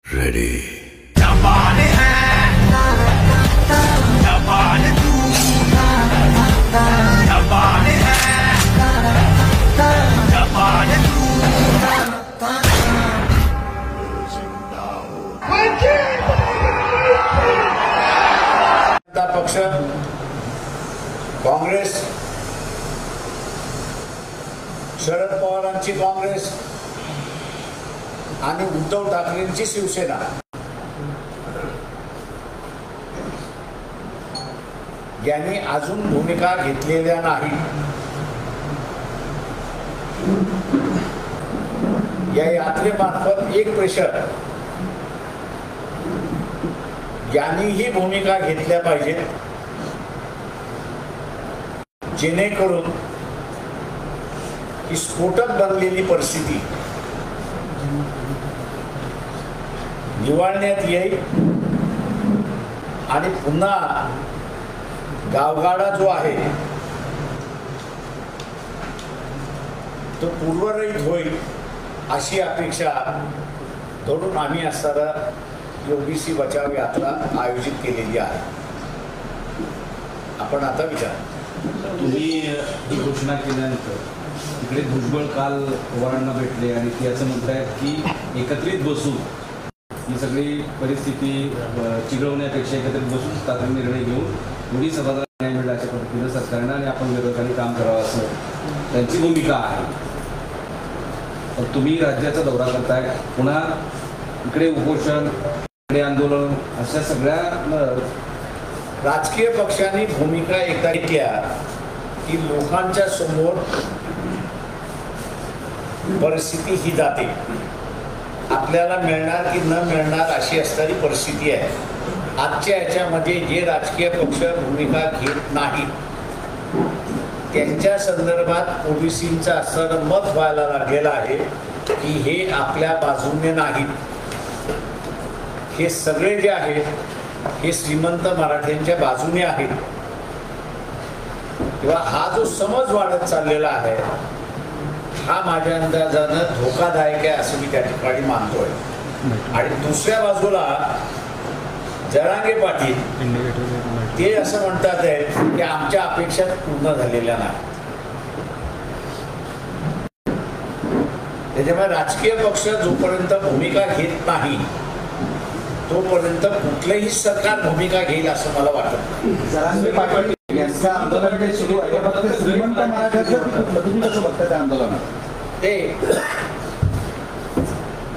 Ready जबान है जबान तू जबान है जबान तू जनता पक्ष काँग्रेस शरद पवारांची काँग्रेस आणि उद्धव ठाकरेंची शिवसेना यांनी अजून भूमिका घेतलेल्या नाही। या यात्रेमार्फत एक प्रेशर यांनी ही भूमिका घेतल्या पाहिजेत, जेणेकरून ही स्फोटक बनलेली परिस्थिती निवळण्यात येईल आणि पुन्हा गावगाडा जो आहे तो पूर्वरहित होईल अशी अपेक्षा धरून आम्ही असताना ओबीसी बचाव यात्रा आयोजित केलेली आहे। आपण आता विचार तुम्ही ही घोषणा केल्यानंतर तिकडे भुजबळ काल पवारांना भेटले आणि ते असं म्हणतायत की एकत्रित बसून ही सगळी परिस्थिती चिघळवण्यापेक्षा एकत्रित बसून तात्काळ निर्णय घेऊन पुढील सभागृहात न्याय मिळेल अशा पद्धतीनं सरकारनं आणि आपण विरोधाने काम करावं असं त्यांची भूमिका आहे। पण तुम्ही राज्याचा दौरा करताय, पुन्हा इकडे उपोषण इकडे आंदोलन अशा सगळ्या राजकीय पक्षांनी भूमिका एकदा घेतल्या की लोकांच्या समोर परिस्थिती ही जाते, आपल्याला मिळणार की न मिळणार अशी असणारी परिस्थिती आहे। आजच्या याच्यामध्ये जे राजकीय पक्ष भूमिका घेत नाही त्यांच्या संदर्भात ओबीसींचं असणारं मत व्हायला लागलेलं आहे की हे आपल्या बाजूने नाहीत, हे सगळे जे आहेत हे श्रीमंत मराठ्यांच्या बाजूने आहेत। किंवा हा जो समज वाढत चाललेला आहे हा माझ्या अंदाजानं धोकादायक आहे असं मी त्या ठिकाणी मानतोय। आणि दुसऱ्या बाजूला जरांगे पाटील ते असं म्हणतात आहे की आमच्या अपेक्षा पूर्ण झालेल्या नाही। त्याच्यामुळे राजकीय पक्ष जोपर्यंत भूमिका घेत नाही तोपर्यंत कुठलंही सरकार भूमिका घेईल असं मला वाटत नाही। ते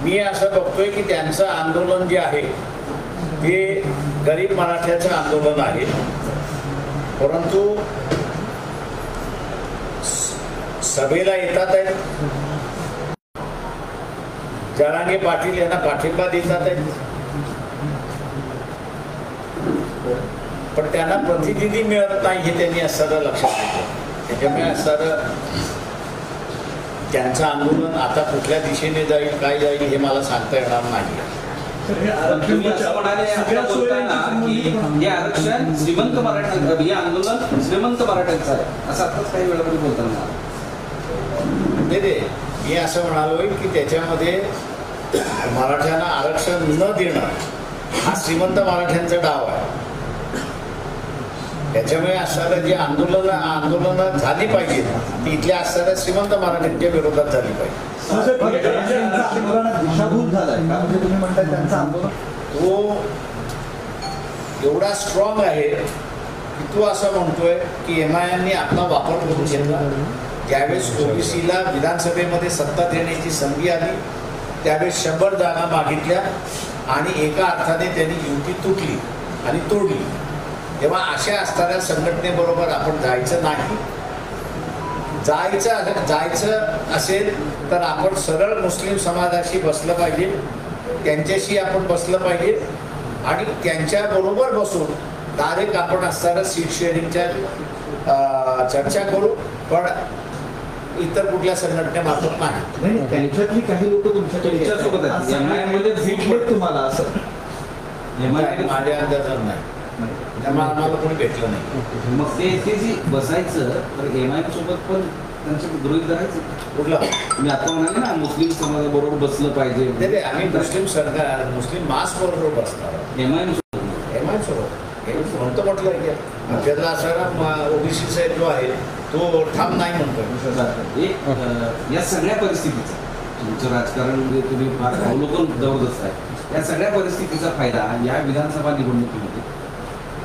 मी असं बघतोय की त्यांचं आंदोलन जे आहे ते गरीब मराठ्याचं आंदोलन आहे, परंतु सभेला येतात आहेत, जरांगे पाटील यांना पाठिंबा देतात आहेत, पण त्यांना प्रतिनिधी मिळत नाही हे त्यांनी असं लक्षात घेतलं। त्याच्यामुळे असं त्यांचं आंदोलन आता कुठल्या दिशेने जाईल काय जाईल हे मला सांगता येणार नाही। तुम्ही असं म्हणाले की हे आरक्षण श्रीमंत मराठ्यांचं, हे आंदोलन श्रीमंत मराठ्यांचं आहे असं आताच काही वेळापूर्वी बोलताना नाही, मी असं म्हणालोय की त्याच्यामध्ये मराठ्यांना आरक्षण न देणं हा श्रीमंत मराठ्यांचा डाव आहे। त्याच्यामुळे असणारं जे आंदोलन झाली पाहिजे ती इथल्या असणाऱ्या श्रीमंत मराठ्यांच्या विरोधात झाली पाहिजे। तो एवढा स्ट्रॉंग आहे की तो असं म्हणतोय की MIMनी आपला वापर करून घेतला। ज्यावेळेस ओबीसीला विधानसभेमध्ये सत्ता देण्याची संधी आली त्यावेळेस 100 जागा मागितल्या आणि एका अर्थाने त्यांनी युती तुटली आणि तोडली। तेव्हा अशा असणाऱ्या संघटनेबरोबर आपण जायचं नाही। जायचं असेल तर आपण सरळ मुस्लिम समाजाशी बसलं पाहिजे, त्यांच्याशी आपण बसलं पाहिजे आणि त्यांच्याबरोबर बसून डायरेक्ट आपण असणारं सीट शेअरिंगच्या चर्चा करू, पण इतर कुठल्या संघटनेमार्फत नाही। त्यांच्यातली काही लोक तुमच्यासोबत तुम्हाला असं माझ्या अंदाजात नाही, त्यामुळे आम्हाला कोणी भेटलं नाही। मग ते जी बसायचं तर MIM सोबत पण त्यांच्या गृहीत धरायचं. कुठला मी आता म्हणाले ना मुस्लिम समाजाबरोबर बसलं पाहिजे. नाही, आम्ही मुस्लिम सरकार मुस्लिम मास बरोबर बसणार एमआयएम एमआय सोबत हे म्हणतो म्हटलं की आमच्यातला असा ओबीसी साहेब जो आहे तो ठाम नाही म्हणतो. या सगळ्या परिस्थितीचा तुमचं राजकारण म्हणजे तुम्ही फार अवलोकन जबरदस्त आहे. या सगळ्या परिस्थितीचा फायदा या विधानसभा निवडणुकीमध्ये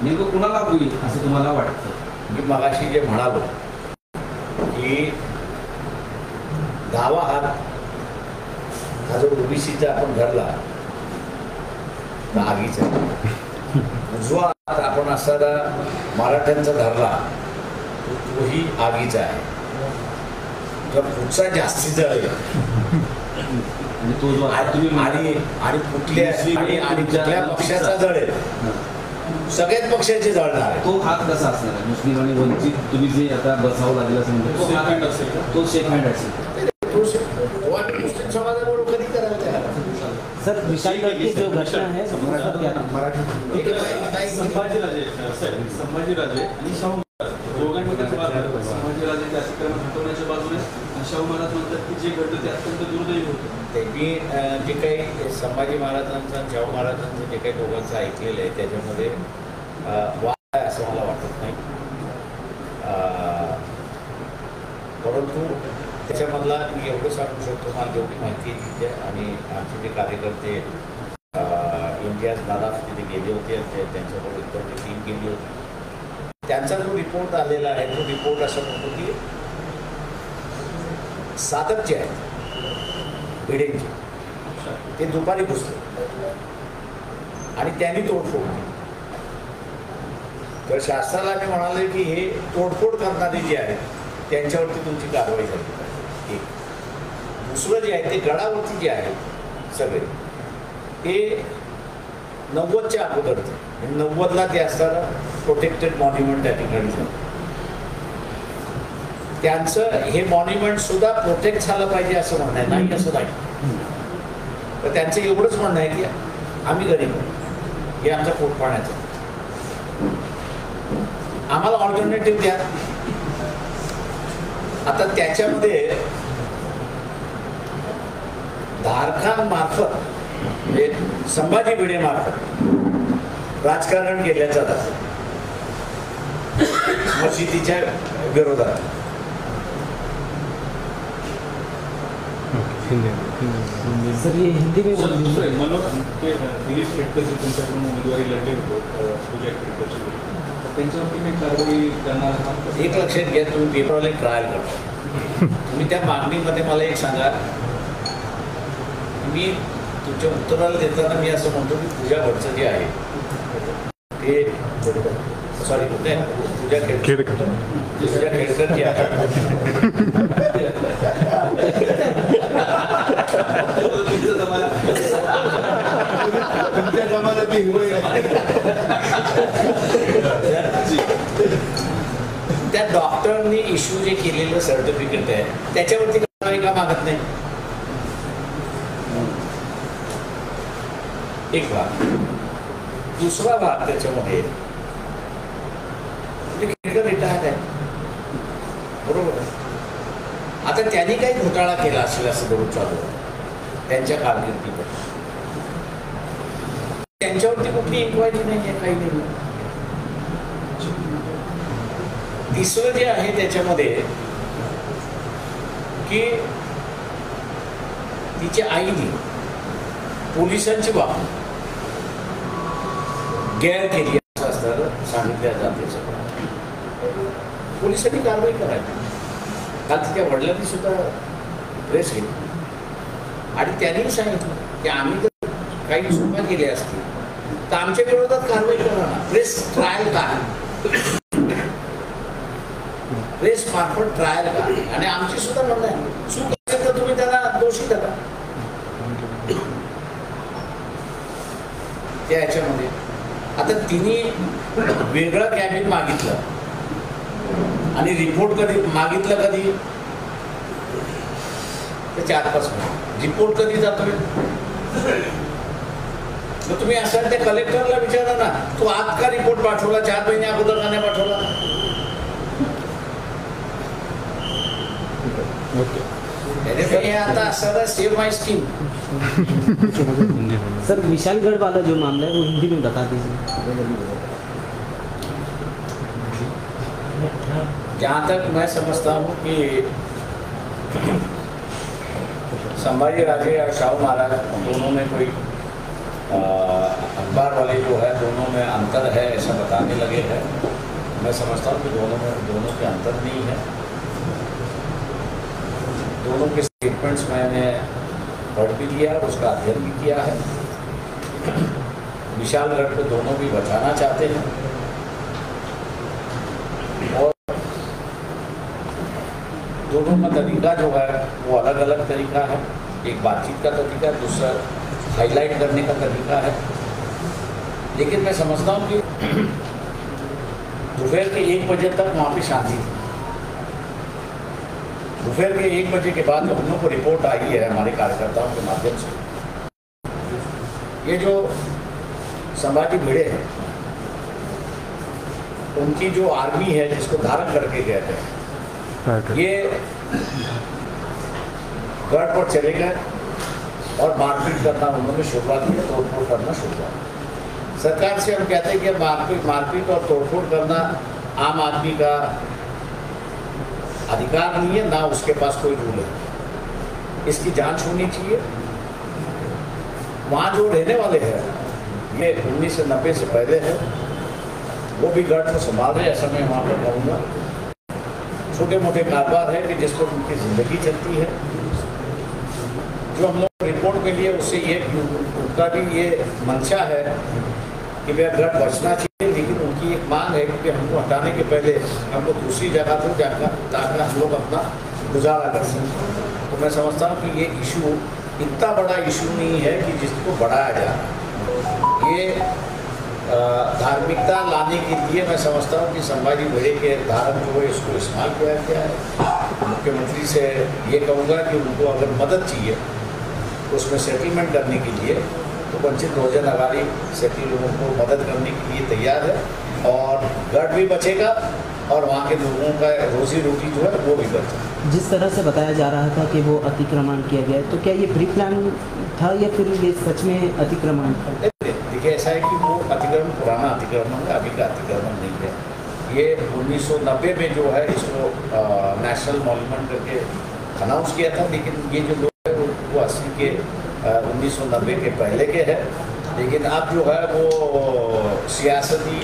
नेमकं कुणाला होईल असं तुम्हाला वाटतं? मी मगाशी जे म्हणालो की 10वा हात हा जो ओबीसीचा आपण धरला तर आगीचा जो हात आपण असताना मराठ्यांचा धरला तोही आगीचा आहे. तर पुढचा जास्ती जळेल आणि तो जो आणि कुठल्या पक्षाचा जळेल सगळ्याच पक्षाचे जळणार आहे. तो हात कसा असणार आहे? मुस्लिम आणि वंचित तुम्ही जे आता बसावं लागेल असं म्हणतो तो शेक हँड असेल. मुस्लिम समाजाबरोबर कधी करायला तयार सर विशाल की जो घटना है संभाजीराजे आणि शाहू महाराज दोघांमध्ये संभाजीराजे अतिक्रमण हटवण्याच्या बाजूने शाहू महाराज म्हणतात की जे घडलं ते अत्यंत दुर्दैवी होतं. मी जे काही संभाजी महाराजांचं आणि शाहू महाराजांचं जे काही दोघांचं ऐकलेलं आहे त्याच्यामध्ये वाद आहे असं मला वाटत नाही. परंतु त्याच्यामधला मी एवढं सांगू शकतो मला जेवढी माहिती आहे तिथे आणि आमचे जे कार्यकर्ते इंडियाज दादा तिथे गेले होते त्यांच्याबरोबर इतर टीम गेली होती त्यांचा जो रिपोर्ट आलेला आहे तो रिपोर्ट असं म्हणतो की साधक जे आहेत बिल्डिंगचे ते दुपारी घुसले आणि त्यांनी तोडफोड केली. तर शास्त्राला मी म्हणाले की हे तोडफोड करणारे जे आहेत त्यांच्यावरती तुमची कारवाई झाली पाहिजे. एक दुसरं जे आहे ते गडावरती जे आहेत सगळे ते 90च्या अगोदरचं 90ला ते असताना प्रोटेक्टेड मॉन्युमेंट त्या ठिकाणी झालं. त्यांचं हे मॉन्युमेंट सुद्धा प्रोटेक्ट झालं पाहिजे असं म्हणणं आहे नाही असं नाही. तर त्यांचं एवढंच म्हणणं आहे की आम्ही गरीब हे आमचा पोटपाण्याचं आम्हाला ऑल्टरनेटिव्ह द्या. आता त्याच्यामध्ये धारखांमार्फत म्हणजे संभाजी भिडे मार्फत राजकारण केलं जातं मशिदीच्या विरोधात. सर ये हिंदी में दुसरे मनोज ते दिलीप शेटकर जे तुमच्याकडून उमेदवारी लढले होते पूजा खेडकरची त्यांच्यावरती काही कारवाई करणार? एक लक्षात घ्या तुम्ही पेपरवाले ट्रायल करता तुम्ही त्या मागणीमध्ये मला एक सांगा. मी तुमच्या उत्तराला देताना मी असं म्हणतो की पूजा भटचं जे आहे ते सॉरी पूजा खेडकर पूजा खेडकर जे आहे तुमच्या जमान्यात त्या डॉक्टरनी इश्यू जे केलेलं सर्टिफिकेट आहे त्याच्यावरती कारवाई का मागत नाही? एक भाग. दुसरा भाग त्याच्यामध्ये खेडकर रिटायर आहे बरोबर. आता त्यांनी काही घोटाळा केला असेल असं धरून चालू त्यांच्या कारकिर्दीमध्ये त्यांच्यावरती कुठली इन्क्वायरी नाही आहे काही नाही. तिसरं जे आहे त्याच्यामध्ये की तिच्या आईने पोलिसांची बाब गैर केली असं असताना सांगितल्या जाते. पोलिसांनी कारवाई करायची. काल तिच्या वडिलांनी सुद्धा प्रेस घेतली आणि त्यांनी सांगितलं की आम्ही जर काही चुका केल्या असतील तर आमच्या विरोधात कारवाई करा ना. प्रेस ट्रायल का प्रेस मार्फत ट्रायल का आणि आमची सुद्धा म्हणणं आहे चूक असेल तर तुम्ही त्याला दोषी धरा. त्या ह्याच्यामध्ये आता तिने वेगळं कॅबिन मागितलं आणि रिपोर्ट कधी मागितलं कधी तर 4-5 महिने. रिपोर्ट कधी जातोय मग तुम्ही असाल त्या कलेक्टरला विचारा ना तू आज का रिपोर्ट पाठवला 4 महिने अगोदर का नाही पाठवला? मेरे में ये आता sir save my skin. Sir Vishalgarh वाला जो मामला है वो हिंदी में बता दीजिए। जहाँ तक मैं समझता हूँ कि संभाजी राजे और शाहू महाराज दोनों में कोई अखबार वाले जो है दोनों में अंतर है ऐसा बताने लगे हैं। मैं समझता हूँ कि दोनों के अंतर नहीं है। दोनों के स्टेटमेंट्स मैंने पढ़ भी लिया, उसका अध्ययन भी किया है। विशालगढ़ को दोनों भी बचाना चाहते हैं और दोनों का तरीका जो है वो अलग अलग तरीका है। एक बातचीत का तरीका है, दूसरा हाईलाइट करने का तरीका है। लेकिन मैं समझता हूँ कि दोपहर के 1 बजे तक वहाँ पे शांति थी। दोपहर के 1 बजे के बाद हम लोग को रिपोर्ट आई है हमारे कार्यकर्ताओं के माध्यम से, ये जो संभाजी भिड़े हैं उनकी जो आर्मी है जिसको धारण करके गए थे, ये गढ़ पर चले गए और मारपीट करना उन्होंने शुरुआत की, तोड़फोड़ करना शुरुआत। सरकार से हम कहते हैं कि मारपीट और तोड़फोड़ करना आम आदमी का अधिकार नहीं है, ना उसके पास कोई रूल है। इसकी जांच होनी चाहिए। वहाँ जो रहने वाले हैं ये 1990 से पहले है, वो भी गढ़ को संभाल रहे, ऐसा मैं वहाँ पर कहूँगा। छोटे मोटे कारोबार है कि जिस पर उनकी जिंदगी चलती है। जो हम लोग रिपोर्ट के लिए उससे ये उनका भी ये मंशा है कि वह गढ़ बचना चाहिए, लेकिन उनकी एक मांग है कि हमको हटाने के पहले हमको दूसरी जगह पर जाकर ताकि हम लोग अपना गुजारा कर सकें। तो मैं समझता हूँ कि ये इशू इतना बड़ा इशू नहीं है कि जिसको बढ़ाया जाए। ये धार्मिकता लाने के लिए मैं समझता हूँ कि संभाजी भिड़े के धारण जो है इसको इस्तेमाल किया गया है। मुख्यमंत्री से ये कहूँगा कि उनको अगर मदद चाहिए उसमें सेटलमेंट करने के लिए, तो वंचित बहुजन अघाड़ी सेटल लोगों को मदद करने के लिए तैयार है और गढ़ भी बचेगा और वहाँ के लोगों का रोजी रोटी जो है वो भी बचेगा। जिस तरह से बताया जा रहा था कि वो अतिक्रमण किया गया है, तो क्या ये प्री प्लान था या फिर ये सच में अतिक्रमण था? देखिए, ऐसा है कि वो अतिक्रमण पुराना अतिक्रमण है, अभी का अतिक्रमण नहीं है। ये 1990 में जो है इसको नेशनल मॉन्यूमेंट करके अनाउंस किया था, लेकिन ये जो लोग है वो 80 के 1990 के पहले के हैं। लेकिन अब जो है वो सियासती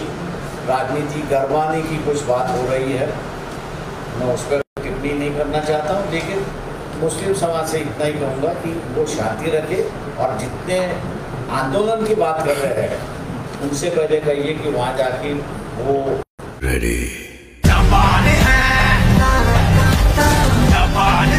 राजनीति गरमाने की कुछ बात हो रही है। मैं उस पर टिप्पणी नहीं करना चाहता हूँ, लेकिन मुस्लिम समाज से इतना ही कहूँगा कि वो शांति रखे और जितने आंदोलन की बात कर रहे हैं उनसे पहले कहिए कि वहाँ जाके वो रेडी दबाने हैं, दबाने